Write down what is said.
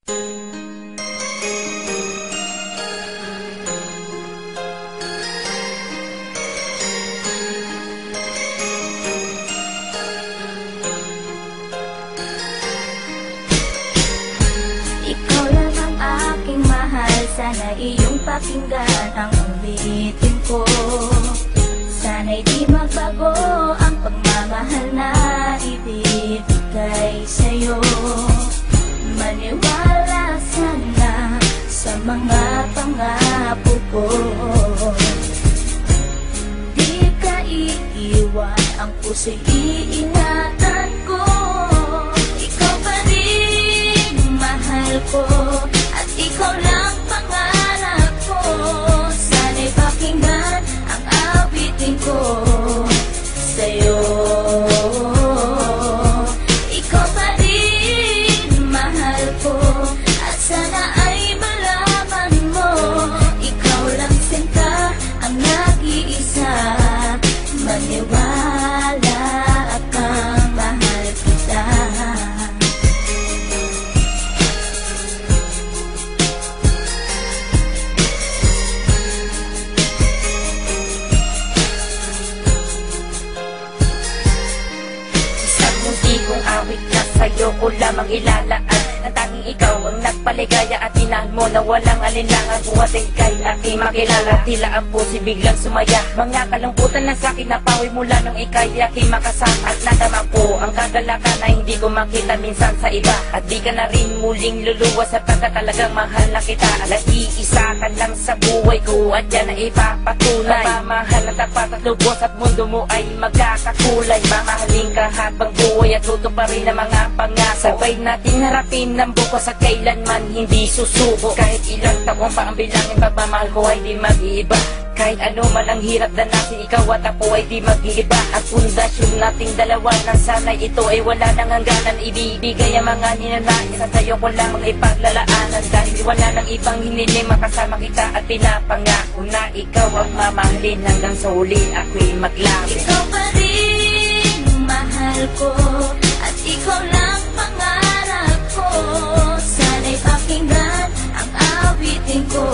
Ikaw lang ang aking mahal, sana iyong pakinggan ang ulitin ko. Sana'y di magbago ang pagmamahal na ibibigay sa'yo. Maniwala sana sa mga pangako ko. Di ka iiwan, ang puso'y iingatan ko. Ikaw pa rin mahal ko, at ikaw lang pangarap ko. Sana'y pakinggan ang awitin ko sa'yo. Ikaw pa rin mahal ko, at sana ay malaman mo, ikaw lang sinta ang nag-iisa. Maniwala kang mahal kita. Isang mundi kong awit na sa'yo ko lamang ilalaan, na tanging ikaw ang nagpaligaya at inahan mo na walang alinlangan. Buhat ay kay aking makilala, tila ang puso biglang sumaya. Mga kalungkutan na sa'kin napawi mula nung ikay aking makasama, at nadama ko ang kagalakan na hindi ko makita minsan sa iba. At di ka na rin muling luluwas at talagang mahal na kita. Nag-iisa ka lang sa buhay ko, at yan ay ipapatunay. Mamahal at tapat at lubos at mundo mo ay magkakakulay. Mamahalin ka habang buhay at tuto pa rin ang mga pangako. Sabay natin harapin ng bukos at kailanman hindi susuko. Kahit ilang taon pa ang bilangin, pagmamahal ko ay di mag-iiba. Kahit ano man ang hirap danasin, ikaw at ako ay di mag-iiba. At pundasyon nating dalawa na sana'y ito ay wala nang hangganan. Ibibigay ang mga ninanais at sa'yo ko lamang ipaglalaanan. Dahil wala nang ibang hiniling, makasama kita at pinapangako na ikaw ang mamahalin hanggang sa huli ako'y maglaban. Ikaw pa rin mahal ko, at ikaw lang pangarap ko. Sana'y pakinggan ang awitin ko.